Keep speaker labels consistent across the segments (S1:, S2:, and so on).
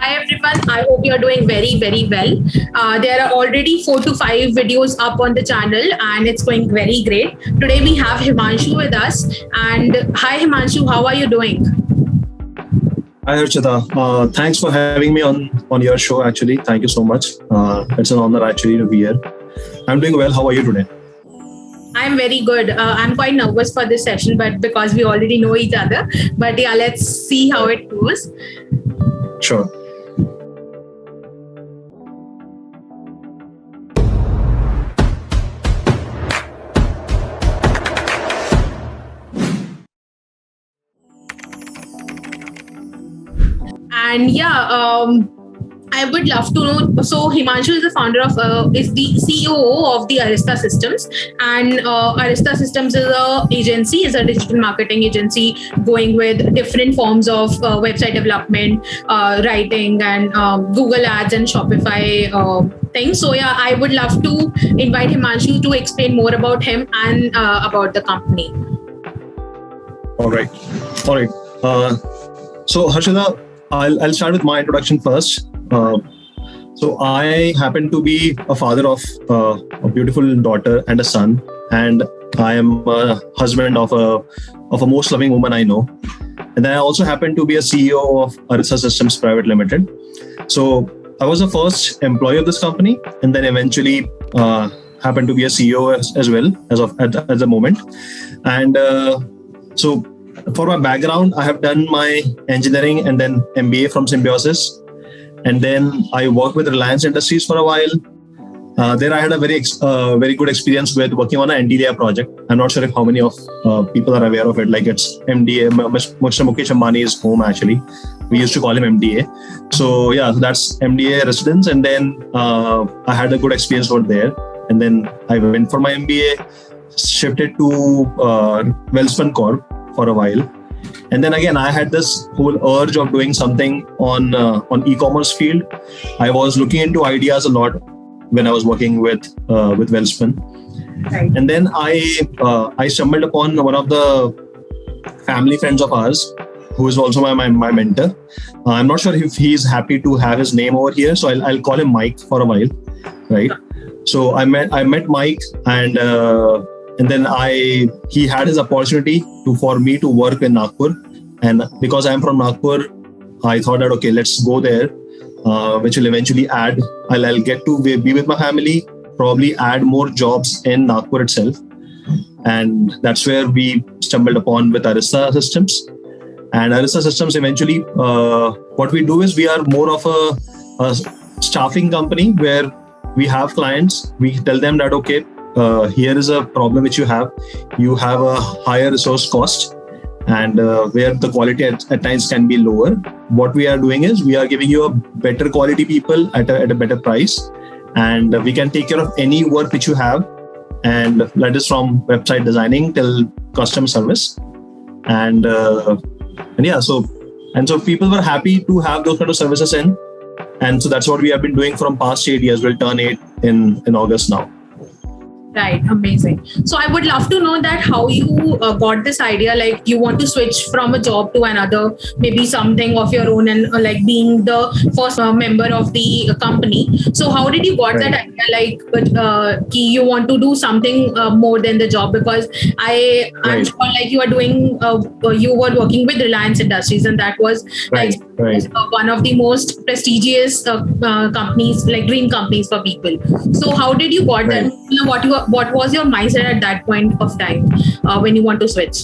S1: Hi everyone, I hope you're doing very, very well. There are already 4 to 5 videos up on the channel and it's going very great. Today we have Himanshu with us. And hi Himanshu, how are you doing?
S2: Hi Harshita, thanks for having me on your show actually. Thank you so much. It's an honor actually to be here. I'm doing well. How are you today?
S1: I'm very good. I'm quite nervous for this session, but because we already know each other. But yeah, let's see how it goes.
S2: Sure.
S1: And yeah, I would love to know. So Himanshu is the founder of, is the CEO of the Arista Systems, and Arista Systems is a digital marketing agency going with different forms of website development, writing, and Google Ads and Shopify things. So yeah, I would love to invite Himanshu to explain more about him and about the company.
S2: All right. So Harshita, I'll start with my introduction first. So I happen to be a father of a beautiful daughter and a son, and I am a husband of a most loving woman I know. And then I also happen to be a CEO of Arista Systems Private Limited. So I was the first employee of this company, and then eventually happened to be a CEO as well at the moment. And so for my background, I have done my engineering and then MBA from Symbiosis. And then I worked with Reliance Industries for a while. There I had a very good experience with working on an Antilia project. I'm not sure if how many of people are aware of it. Like it's MDA, Mr. Mukesh Ambani's home actually. We used to call him MDA. So yeah, that's MDA residence. And then I had a good experience over there. And then I went for my MBA, shifted to Welspun Corp for a while. And then again, I had this whole urge of doing something on e-commerce field. I was looking into ideas a lot when I was working with Welspun.
S1: Right.
S2: And then I stumbled upon one of the family friends of ours, who is also my mentor. I'm not sure if he's happy to have his name over here, so I'll call him Mike for a while, right? So I met Mike, and then he had his opportunity for me to work in Nagpur. And because I'm from Nagpur, I thought that, okay, let's go there, which will eventually add, I'll get to be with my family, probably add more jobs in Nagpur itself. And that's where we stumbled upon with Arista Systems. And Arista Systems, eventually, what we do is we are more of a staffing company where we have clients, we tell them that, okay, here is a problem which you have a higher resource cost, and where the quality at times can be lower. What we are doing is we are giving you a better quality people at a better price, and we can take care of any work which you have, and that is from website designing till customer service. And yeah, so people were happy to have those kind of services in, and so that's what we have been doing from past 8 years. We'll turn 8 in August now.
S1: Right, amazing. So I would love to know that how you got this idea, like you want to switch from a job to another, maybe something of your own, and like being the first member of the company. So how did you got that idea, like you want to do something more than the job? Because I'm sure like you were working with Reliance Industries, and that was one of the most prestigious companies, like dream companies for people. So how did you got that? What was your mindset at that point of time when you want to switch?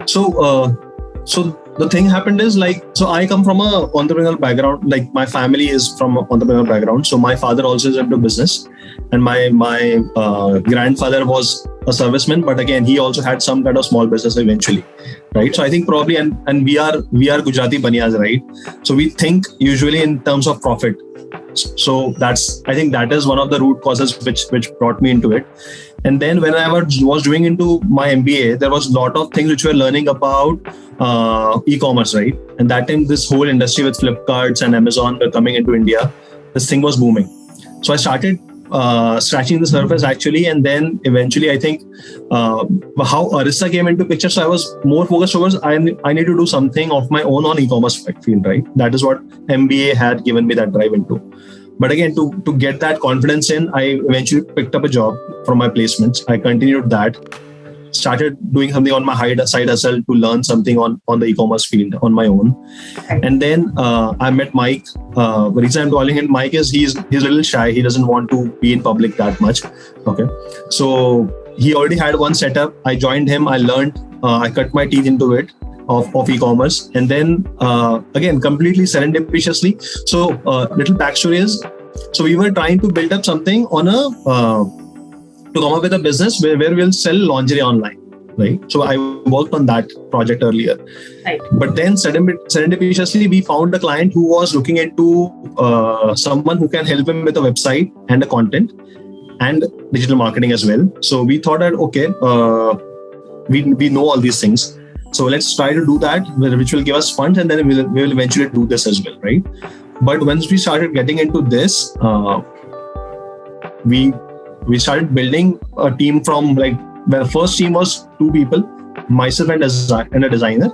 S2: So the thing happened is so I come from a entrepreneurial background. Like my family is from an entrepreneurial background. So my father also is into business, and my grandfather was a serviceman. But again, he also had some kind of small business eventually, right? So I think probably, and we are Gujarati Baniyas, right? So we think usually in terms of profit. So I think that is one of the root causes which brought me into it. And then when I was doing into my MBA, there was a lot of things which we were learning about e-commerce, right? And that time, this whole industry with Flipkarts and Amazon were coming into India, this thing was booming. So I started scratching the surface actually, and then eventually I think how Arista came into picture. So I was more focused towards I need to do something of my own on e-commerce field, right? That is what MBA had given me that drive into. But again, to get that confidence in, I eventually picked up a job from my placements. I continued that, started doing something on my side hustle to learn something on the e-commerce field on my own. And then I met Mike. The reason I'm calling him Mike is he's a little shy. He doesn't want to be in public that much. Okay. So he already had one setup. I joined him. I learned. I cut my teeth into it of e-commerce. And then again, completely serendipitously. So little backstory is, so we were trying to build up something on to come up with a business where we'll sell lingerie online, right? So I worked on that project earlier.
S1: Right.
S2: But then serendipitously, we found a client who was looking into someone who can help him with a website and a content and digital marketing as well. So we thought that, okay, we know all these things. So let's try to do that, which will give us funds, and then we will eventually do this as well, right? But once we started getting into this, we started building a team from the first team was 2 people, myself and a designer.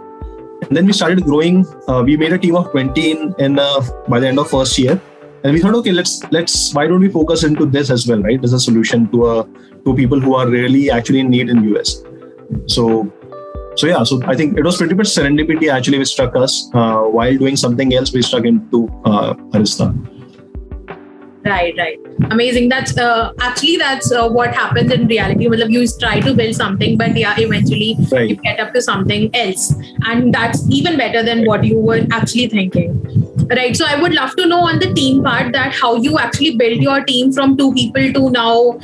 S2: And then we started growing. We made a team of 20 by the end of first year. And we thought, okay, let's why don't we focus into this as well, right? As a solution to people who are really actually in need in US. So I think it was pretty much serendipity actually which struck us. While doing something else, we struck into Arista.
S1: Right. Amazing. That's what happens in reality. You try to build something, but eventually you get up to something else, and that's even better than what you were actually thinking. Right. So I would love to know on the team part that how you actually build your team from 2 people to now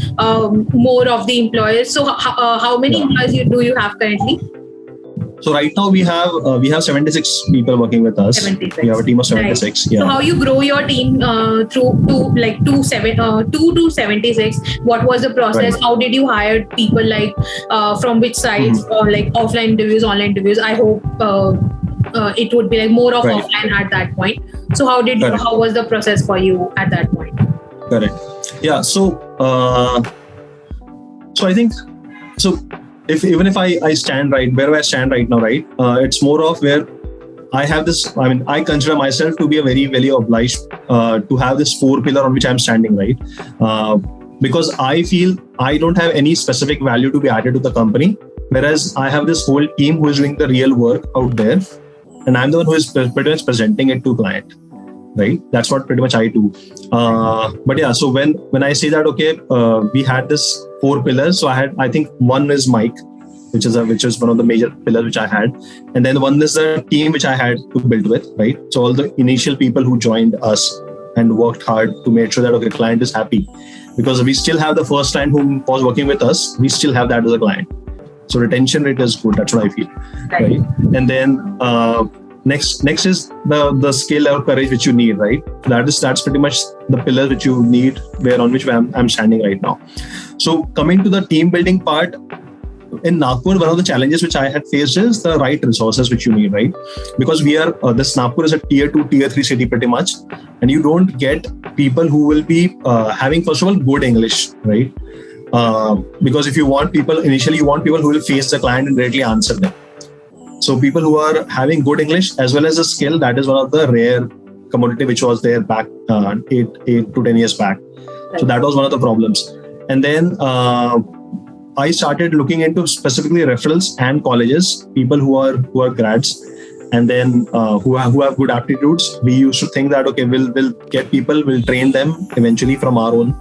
S1: more of the employees. So how many employees do you have currently?
S2: So right now we have 76 people working with us. 76. We have a team of 76. Right. Yeah.
S1: So how you grow your team through to 2 to 76? What was the process? Right. How did you hire people from which sides? Offline interviews, online interviews? I hope it would be more of offline at that point. So how was the process for you at that point?
S2: Correct. Yeah. So I think If I stand right where I stand right now, right, it's more of where I have this. I mean, I consider myself to be a very, very obliged to have this 4 pillar on which I'm standing, right? Because I feel I don't have any specific value to be added to the company, whereas I have this whole team who is doing the real work out there, and I'm the one who is pretty much presenting it to client, right? That's what pretty much I do. But yeah, so when I say that, okay, we had this 4 pillars. So I think one is Mike, which is one of the major pillars which I had, and then one is the team which I had to build with, right? So all the initial people who joined us and worked hard to make sure that okay, client is happy, because we still have the first client who was working with us. We still have that as a client, so retention rate is good. That's what I feel, right? And then next is the skill or courage which you need, right? That's pretty much the pillar which you need, on which I'm standing right now. So coming to the team building part, in Nagpur, one of the challenges which I had faced is the right resources which you need, right? Because we are this Nagpur is a tier 2, tier 3 city pretty much, and you don't get people who will be having first of all good English, right? Because if you want people initially, you want people who will face the client and directly answer them. So people who are having good English as well as a skill, that is one of the rare commodity which was there back 8 to 10 years back. So that was one of the problems. And then I started looking into specifically referrals and colleges, people who are grads, and then who have good aptitudes. We used to think that okay, we'll get people, we'll train them eventually from our own,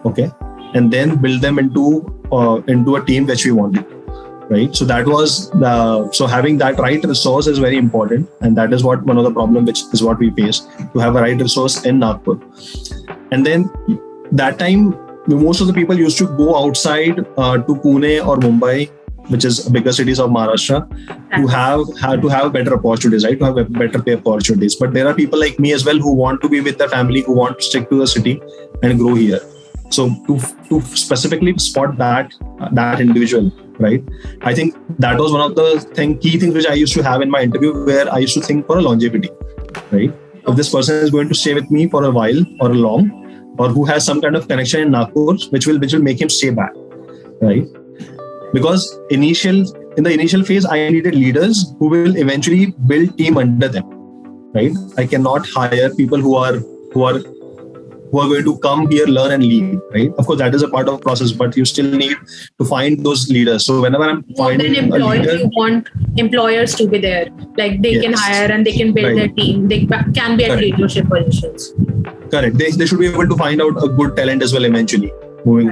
S2: okay, and then build them into a team which we wanted. Right. So that was so having that right resource is very important. And that is one of the problems which is what we face, to have a right resource in Nagpur. And then that time, most of the people used to go outside to Pune or Mumbai, which is bigger cities of Maharashtra, to have better opportunities, right? To have better pay opportunities. But there are people like me as well who want to be with their family, who want to stick to the city and grow here. So to specifically spot that individual, right? I think that was one of the key things which I used to have in my interview, where I used to think for a longevity, right? If this person is going to stay with me for a while or a long, or who has some kind of connection in Nagpur, which will make him stay back, right? Because in the initial phase, I needed leaders who will eventually build team under them, right? I cannot hire people who are going to come here, learn and leave, right? Of course, that is a part of the process, but you still need to find those leaders. So whenever I'm finding a leader,
S1: you want employers to be there, like they can hire and they can build their team. They can be at leadership positions.
S2: Correct. They should be able to find out a good talent as well eventually, moving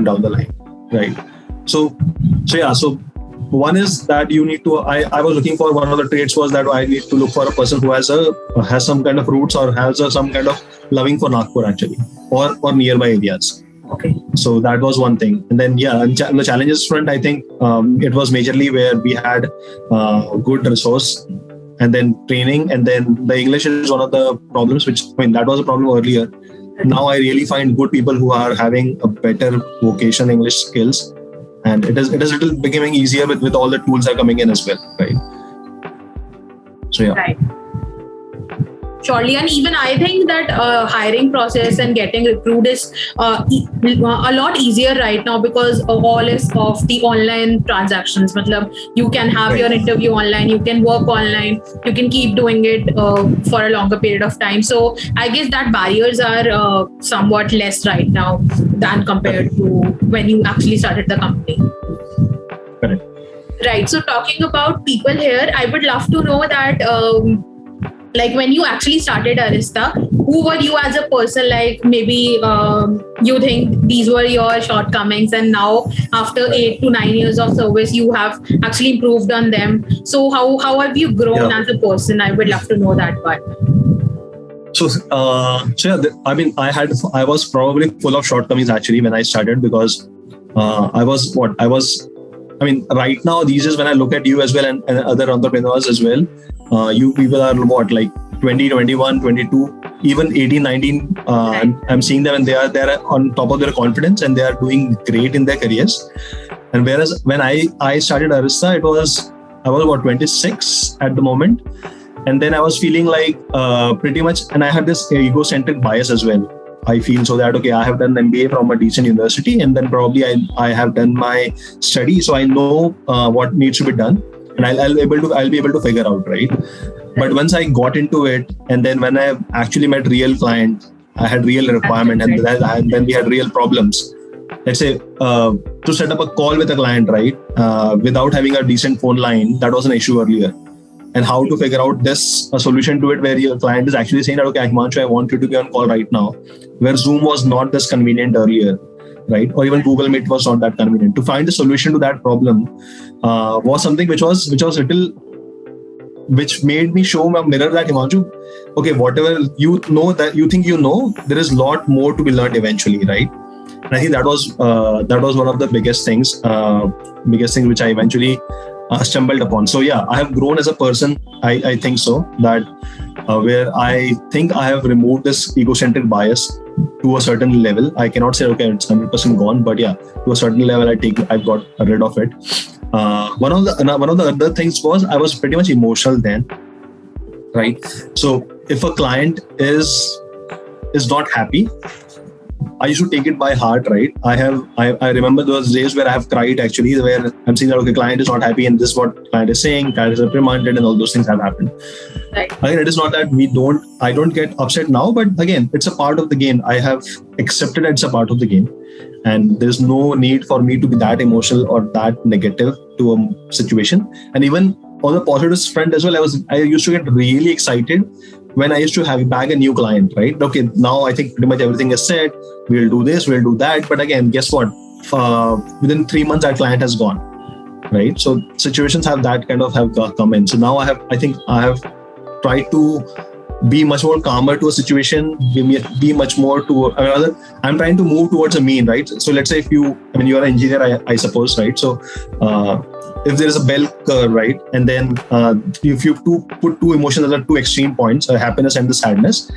S2: down the line, right? So one is that you need to. I was looking for, one of the traits was that I need to look for a person who has some kind of roots or has some kind of loving for Nagpur actually, or nearby areas.
S1: Okay.
S2: So that was one thing, and then on the challenges front, I think it was majorly where we had good resource, and then training, and then the English is one of the problems. That was a problem earlier. Now I really find good people who are having a better vocation English skills. And it is little becoming easier with all the tools are coming in as well, right? So yeah.
S1: Right. Surely, and even I think that hiring process and getting recruited is a lot easier right now because all is of the online transactions. You can have your interview online, you can work online, you can keep doing it for a longer period of time. So I guess that barriers are somewhat less right now than compared to when you actually started the company.
S2: Correct.
S1: Right. So talking about people here, I would love to know that like when you actually started Arista, who were you as a person? Like maybe you think these were your shortcomings, and now after 8 to 9 years of service, you have actually improved on them. So how have you grown as a person? I would love to know that part.
S2: So I was probably full of shortcomings actually when I started, because right now these days when I look at you as well and other entrepreneurs as well, you people are like 20, 21, 22, even 18, 19. I'm seeing them and they are on top of their confidence and they are doing great in their careers. And whereas when I started Arista, I was about 26 at the moment. And then I was feeling like pretty much, and I had this egocentric bias as well. I feel so that, okay, I have done MBA from a decent university, and then probably I have done my study. So I know what needs to be done, and I'll be able to figure out, right? But once I got into it, and then when I actually met real clients, I had real requirement, and then we had real problems. Let's say to set up a call with a client, right? Without having a decent phone line, that was an issue earlier. And how to figure out a solution to it where your client is actually saying that, okay, Himanshu, I want you to be on call right now, where Zoom was not this convenient earlier, right? Or even Google Meet was not that convenient. To find a solution to that problem was something which made me show my mirror that, Himanshu, okay, whatever you know that you think you know, there is a lot more to be learned eventually, right? And I think that was one of the biggest things which I eventually stumbled upon. So yeah, I have grown as a person. I think so, that where I think I have removed this egocentric bias to a certain level. I cannot say, okay, it's 100% gone, but yeah, to a certain level, I've got rid of it. One of the other things was I was pretty much emotional then, right? So if a client is not happy, I used to take it by heart, right? I remember those days where I have cried actually, where I'm seeing that, okay, client is not happy and this is what client is saying, client is reprimanded and all those things have happened.
S1: Right.
S2: Again, it is not that I don't get upset now, but again, it's a part of the game. I have accepted it's a part of the game, and there's no need for me to be that emotional or that negative to a situation. And even on the positive front as well, I used to get really excited when I used to bag a new client, right? Okay, now I think pretty much everything is set. We'll do this, we'll do that. But again, guess what? Within 3 months, that client has gone, right? So situations have come in. So now I have tried to be much more calmer to a situation, be much more I'm trying to move towards a mean, right? So let's say you are an engineer, I suppose, right? So if there is a bell curve, right? And then if you put two emotions at two extreme points, happiness and the sadness,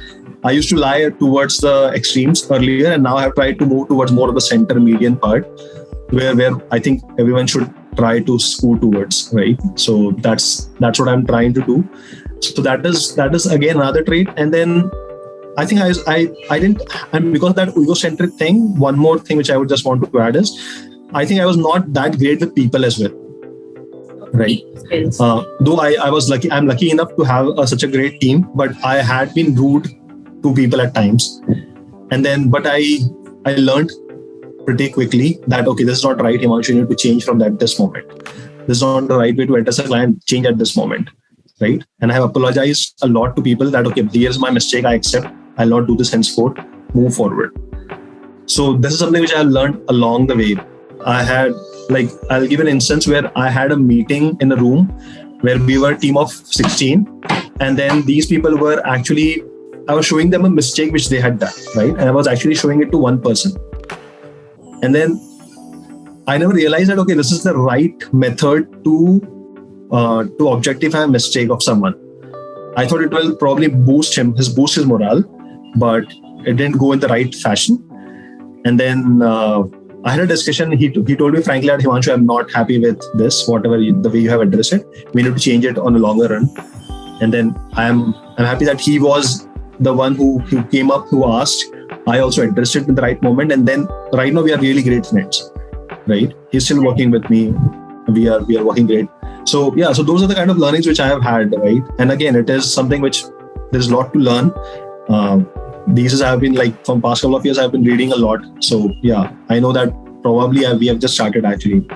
S2: I used to lie towards the extremes earlier, and now I have tried to move towards more of the center median part, where I think everyone should try to scoot towards, right? So that's what I'm trying to do. So that is again another trait. And then I think I didn't, and because of that egocentric thing, one more thing which I would just want to add is, I think I was not that great with people as well. Right. Though I was lucky, I'm lucky enough to have such a great team, but I had been rude to people at times. And then, but I learned pretty quickly that, okay, this is not right, Himanshu, you need to change from this moment. This is not the right way to address a client, change at this moment. Right. And I have apologized a lot to people that, okay, here's my mistake, I accept, I'll not do this henceforth, move forward. So this is something which I learned along the way. I had, I'll give an instance where I had a meeting in a room where we were a team of 16. And then these people were actually, I was showing them a mistake which they had done, right? And I was actually showing it to one person. And then I never realized that, okay, this is the right method to objectify a mistake of someone. I thought it will probably boost his morale, but it didn't go in the right fashion. And then I had a discussion. He told me frankly that, Himanshu, I'm not happy with this, the way you have addressed it. We need to change it on the longer run. And then I'm happy that he was the one who came up, who asked. I also addressed it in the right moment. And then right now we are really great friends, right? He's still working with me. We are working great. So yeah, so those are the kind of learnings which I have had, right? And again, it is something which there's a lot to learn. These have been from past couple of years, I've been reading a lot. So yeah, I know that probably we have just started actually.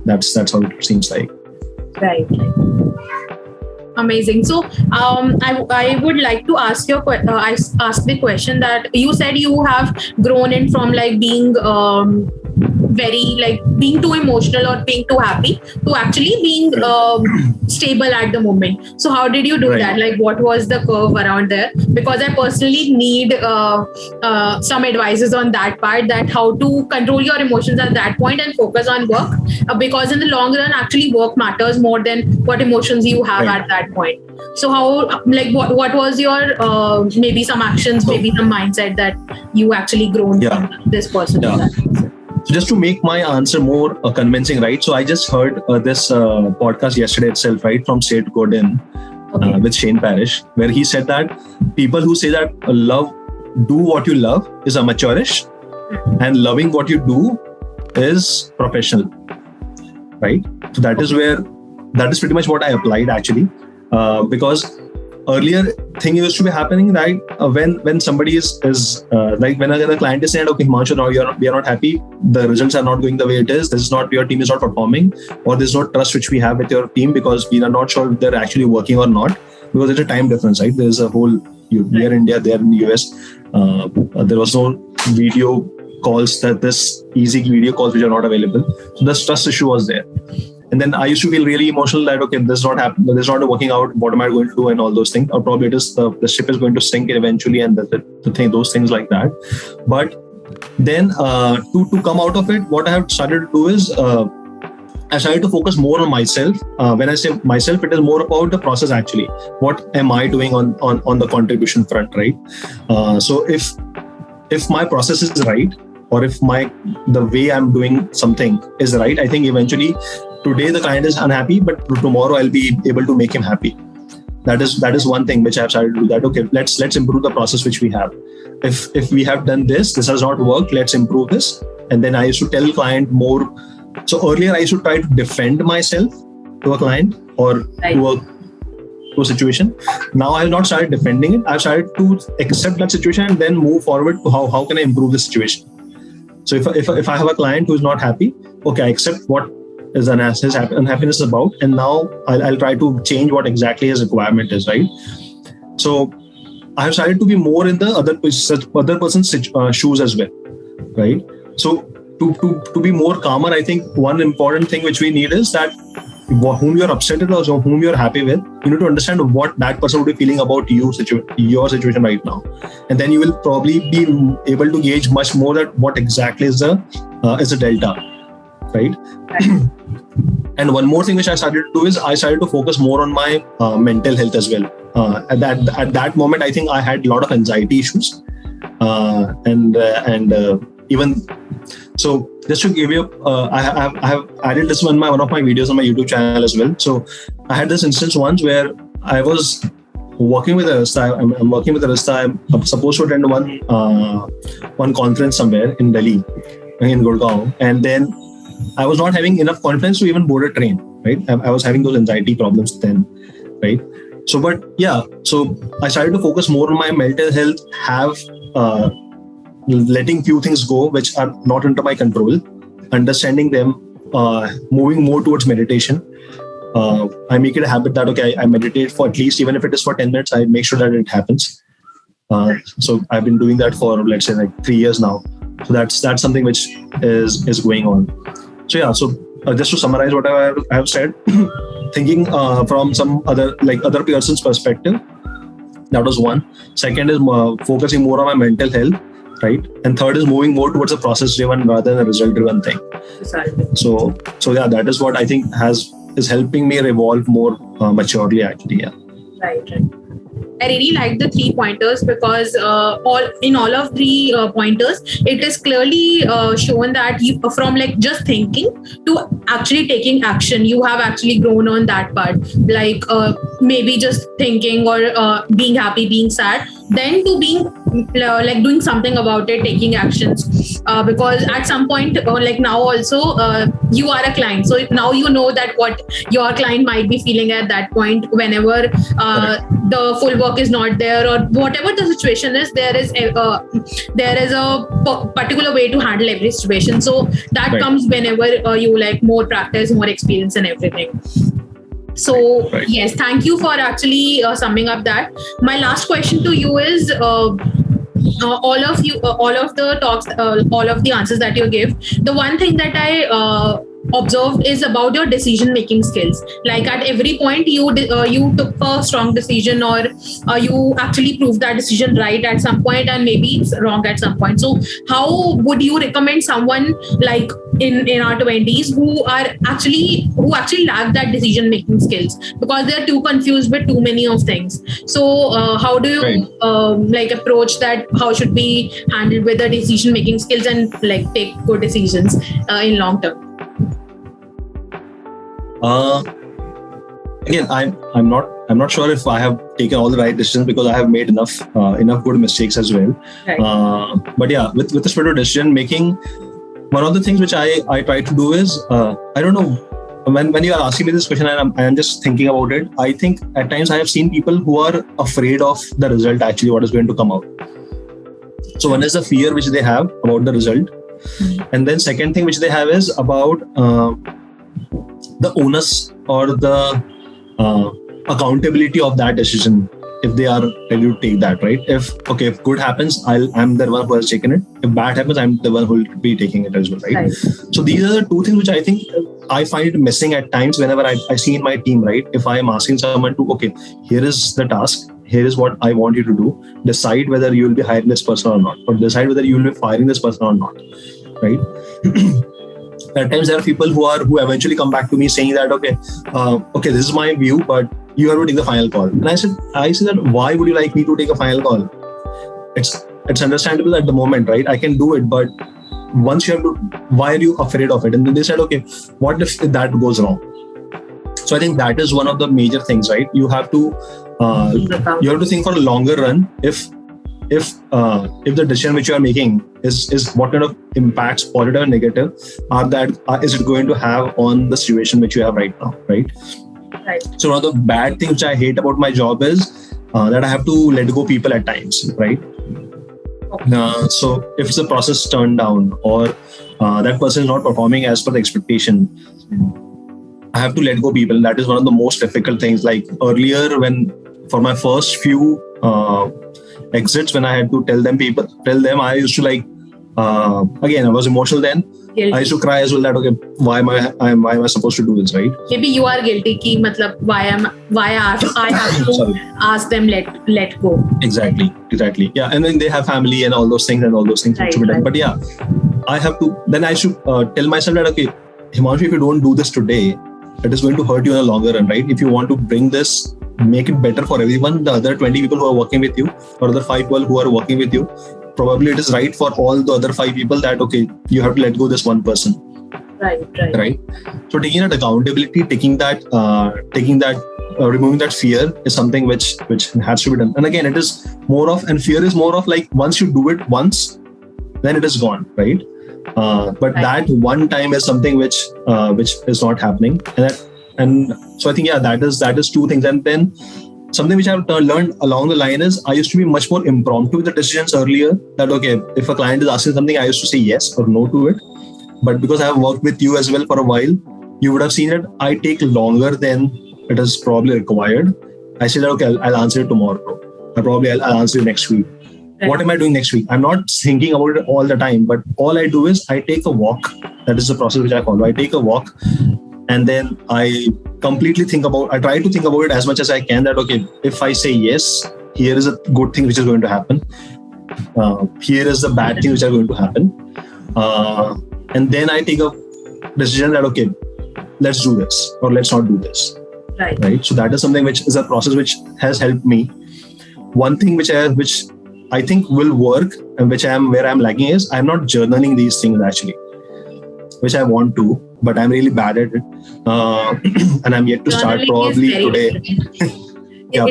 S2: That's how it seems like.
S1: Right. Amazing. So I would like to ask ask the question that you said you have grown in from being very being too emotional or being too happy to actually being stable at the moment. So how did you do that? What was the curve around there? Because I personally need some advices on that part, that how to control your emotions at that point and focus on work, because in the long run actually work matters more than what emotions you have at that point. So how what was your maybe some actions, maybe some mindset that you actually grown from this person?
S2: So just to make my answer more convincing, right? So I just heard this podcast yesterday itself, right, from Seth Godin with Shane Parrish, where he said that people who say that do what you love is amateurish, and loving what you do is professional, right? So that is pretty much what I applied actually, because earlier thing used to be happening, right? When somebody is when another client is saying, okay, Himanshu, now we are not happy, the results are not going the way it is, your team is not performing, or there's no trust which we have with your team because we are not sure if they're actually working or not, because there's a time difference, right? There's a whole, we are in India, they're in the US. There was no video calls, this easy video calls which are not available. So the trust issue was there. And then I used to feel really emotional that, okay, this is not happening, this is not working out, what am I going to do, and all those things. Or probably it is the ship is going to sink eventually, and those things like that. But then to come out of it, what I have started to do is I started to focus more on myself. When I say myself, it is more about the process actually. What am I doing on the contribution front, right? So if my process is right, or if the way I'm doing something is right, I think eventually today the client is unhappy, but tomorrow I'll be able to make him happy. That is one thing which I've started to do, that, okay, let's improve the process which we have. If we have done this has not worked, let's improve this. And then I used to tell the client more. So earlier I used to try to defend myself to a client or to a situation. Now I have not started defending it. I've started to accept that situation and then move forward to how can I improve the situation. So if I have a client who is not happy, okay, I accept what his unhappiness is about, and now I'll try to change what exactly his requirement is, right? So I have started to be more in the other person's shoes as well, right? So to be more calmer, I think one important thing which we need is that whom you're upset with or whom you're happy with, you need to understand what that person would be feeling about your situation right now, and then you will probably be able to gauge much more that what exactly is the delta, right? And one more thing which I started to do is I started to focus more on my mental health as well. At that moment, I think I had a lot of anxiety issues, and even so. Just to give you, I have added this one of my videos on my YouTube channel as well. So I had this instance once where I was working with Arista. I'm working with Arista. I'm supposed to attend one conference somewhere in Delhi, in Gurgaon, and then I was not having enough confidence to even board a train. Right, I was having those anxiety problems then. Right. So, but yeah, so I started to focus more on my mental health, letting few things go which are not under my control, understanding them, moving more towards meditation. I make it a habit that, okay, I meditate for at least, even if it is for 10 minutes, I make sure that it happens. So I've been doing that for, let's say, like 3 years now. So that's something which is going on. So yeah, so just to summarize what I have said, thinking from some other person's perspective, that was one. Second is focusing more on my mental health, right? And third is moving more towards a process-driven rather than a result-driven thing.
S1: Exactly.
S2: So yeah, that is what I think is helping me revolve more maturely, actually. Yeah.
S1: Right. I really like the 3 pointers because all of 3 pointers, it is clearly shown that you, from like just thinking to actually taking action, you have actually grown on that part. Like maybe just thinking or being happy, being sad, then to being like doing something about it, taking actions. Because at some point, like now also, you are a client, so now you know that what your client might be feeling at that point whenever the full work is not there, or whatever the situation is, there is a particular way to handle every situation. So that comes whenever you like more practice, more experience and everything. So yes, thank you for actually summing up that. My last question to you is all of the talks, all of the answers that you give, the one thing that I observed is about your decision making skills. Like at every point you took a strong decision, or you actually proved that decision right at some point, and maybe it's wrong at some point. So how would you recommend someone like in our 20s who actually lack that decision making skills because they're too confused with too many of things? So how do you like approach that? How should we handle with the decision making skills and like take good decisions in long term?
S2: Again, I'm not sure if I have taken all the right decisions, because I have made enough good mistakes as well. But yeah, with the spirit of decision making, one of the things which I try to do is I don't know, when you are asking me this question and I'm just thinking about it, I think at times I have seen people who are afraid of the result, actually what is going to come out. So one is the fear which they have about the result, and then second thing which they have is about the onus or the accountability of that decision, if they are ready to take that, right? If good happens, I'm the one who has taken it. If bad happens, I'm the one who will be taking it as well, right? So these are the 2 things which I think I find it missing at times whenever I see in my team, right? If I am asking someone to, here is the task, here is what I want you to do, decide whether you will be hiring this person or not, or decide whether you will be firing this person or not, right? At times there are people who eventually come back to me saying that, this is my view, but you have to take the final call. And I said that, why would you like me to take a final call? It's understandable at the moment, right? I can do it, but once you have to, why are you afraid of it? And then they said, what if that goes wrong? So I think that is one of the major things, right? You have to think for a longer run. If the decision which you are making is what kind of impacts, positive and negative, is it going to have on the situation which you have right now, right? So one of the bad things which I hate about my job is that I have to let go people at times, right? So if it's a process turned down, or that person is not performing as per the expectation, I have to let go people. That is one of the most difficult things. Like earlier, for my first few exits, when I had to tell them, I used to again, I was emotional then. Guilty. I used to cry as well that, why am I supposed to do this, right? Maybe
S1: you are guilty ki matlab why I have to ask them let go.
S2: Exactly. Yeah, and then they have family and all those things right. But yeah, I should tell myself that, Himanshu, if you don't do this today, it is going to hurt you in the longer run, right? If you want to bring this, make it better for everyone, the other 20 people who are working with you, or the 5 people who are working with you, probably it is right for all the other 5 people that, you have to let go this one person.
S1: Right.
S2: So taking that accountability, taking that removing that fear is something which has to be done. And again, it is more of, and fear is more of like, once you do it once, then it is gone, right? But that one time is something which is not happening, and so I think that is two things. And then something which I've learned along the line is I used to be much more impromptu with the decisions earlier. That okay, if a client is asking something, I used to say yes or no to it. But because I have worked with you as well for a while, you would have seen that I take longer than it is probably required. I said, okay, I'll answer it tomorrow. I'll answer it next week. What am I doing next week? I'm not thinking about it all the time, but all I do is I take a walk. That is the process which I follow. I take a walk and then I completely I try to think about it as much as I can, that, okay, if I say yes, here is a good thing which is going to happen. Here is the bad thing which are going to happen. And then I take a decision that, okay, let's do this or let's not do this. Right. So that is something which is a process which has helped me. One thing which I think will work and where I'm lagging is I'm not journaling these things actually, which I want to, but I'm really bad at it. And I'm yet to start probably today.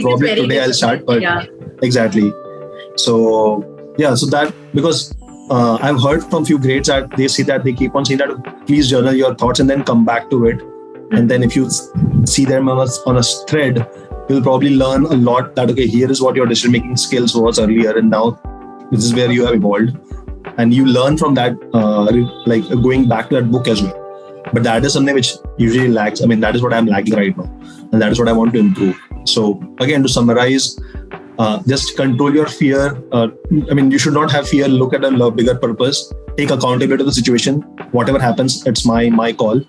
S2: Probably today I'll start, but exactly. So that, because I've heard from few grades that they say that they keep on saying that please journal your thoughts and then come back to it. And then if you see them on a thread, you'll probably learn a lot that, okay, here is what your decision-making skills was earlier, and now this is where you have evolved. And you learn from that, like going back to that book as well. But that is something which usually lags. I mean, that is what I'm lagging right now. And that is what I want to improve. So again, to summarize, just control your fear. You should not have fear. Look at a bigger purpose. Take accountability of the situation. Whatever happens, it's my call.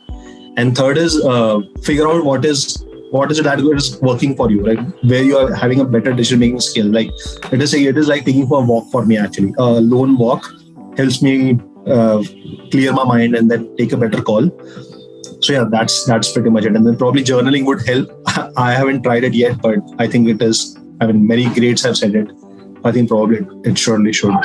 S2: And third is figure out what is it that is working for you, like where you are having a better decision-making skill. Like it is like taking for a walk for me actually. A lone walk helps me clear my mind and then take a better call. So that's pretty much it. And then probably journaling would help. I haven't tried it yet, but I think it is. I mean, many grades have said it. I think probably it surely should.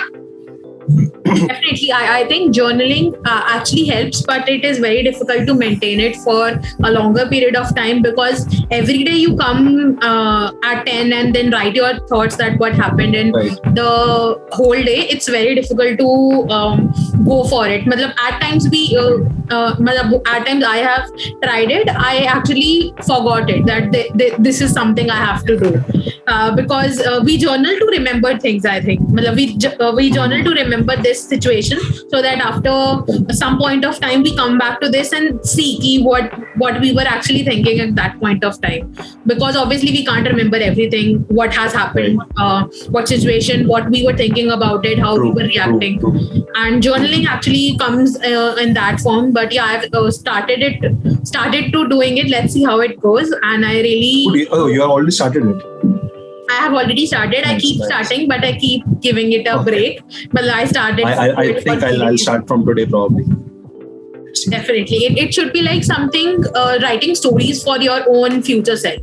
S1: Definitely. I think journaling actually helps, but it is very difficult to maintain it for a longer period of time, because every day you come at 10 and then write your thoughts that what happened in the whole day. It's very difficult to go for it. At times I have tried it. I actually forgot it that this is something I have to do, because we journal to remember things. I think we journal to remember this situation, so that after some point of time we come back to this and see what we were actually thinking at that point of time, because obviously we can't remember everything, what has happened, what situation, what we were thinking about it, how we were reacting. And journaling actually comes in that form. But I've started to doing it. Let's see how it goes. And I really
S2: you have already started it.
S1: I have already started. I keep starting, but I keep giving it a break. But I started.
S2: I think I'll start from today probably.
S1: Definitely. It should be like something, writing stories for your own future self.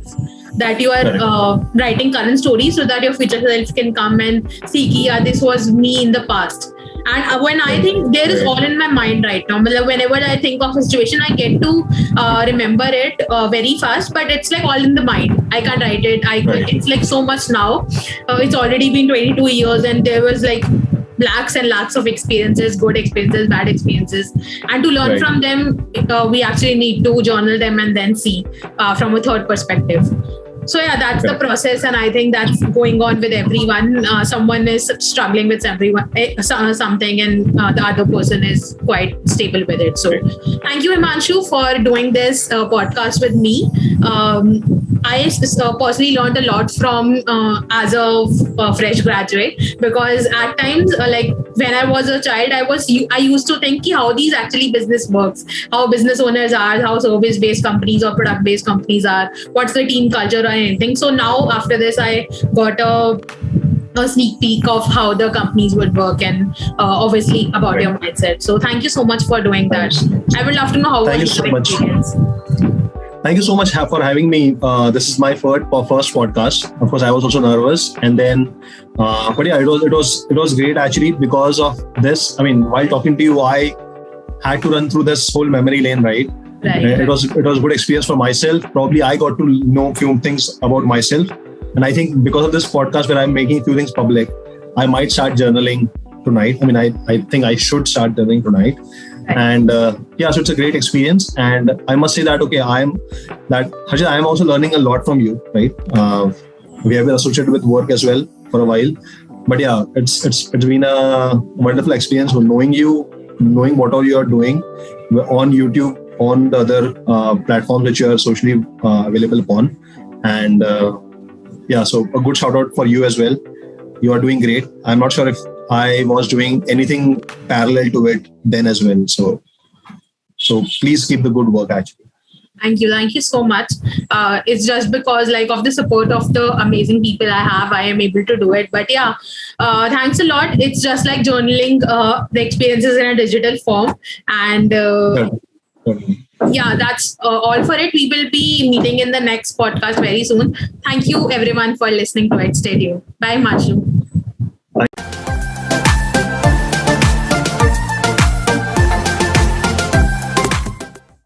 S1: That you are writing current stories so that your future self can come and see, this was me in the past. And when I think there is all in my mind right now, whenever I think of a situation, I get to remember it very fast, but it's like all in the mind. I can't write it. It's like so much now. It's already been 22 years and there was like lakhs and lakhs of experiences, good experiences, bad experiences. And to learn from them, we actually need to journal them and then see from a third perspective. So that's the process, and I think that's going on with everyone. Someone is struggling with something, and the other person is quite stable with it. So thank you, Himanshu, for doing this podcast with me. I personally learned a lot from as a fresh graduate, because at times, like when I was a child, I used to think how these actually business works, how business owners are, how service-based companies or product-based companies are, what's the team culture or anything. So now after this, I got a sneak peek of how the companies would work, and obviously about your mindset. So thank you so much for doing that. I would love to know how
S2: thank you so much. Thank you so much for having me. This is my first podcast. Of course, I was also nervous, and then, but it was great actually because of this. I mean, while talking to you, I had to run through this whole memory lane, right?
S1: Right.
S2: It was a good experience for myself. Probably I got to know few things about myself, and I think because of this podcast, where I'm making few things public, I might start journaling tonight. I mean, I think I should start journaling tonight.
S1: Right.
S2: And so it's a great experience. And I must say that Harshita, I'm also learning a lot from you, right? We have been associated with work as well for a while. But yeah, it's been a wonderful experience knowing you, knowing what all you are doing on YouTube, on the other platforms which you are socially available upon. And so a good shout out for you as well. You are doing great. I'm not sure if I was doing anything parallel to it then as well. So please keep the good work, actually.
S1: Thank you so much. It's just because of the support of the amazing people I have, I am able to do it. But yeah, thanks a lot. It's just like journaling the experiences in a digital form. And that's all for it. We will be meeting in the next podcast very soon. Thank you everyone for listening to it. Stay tuned. Bye, Himanshu.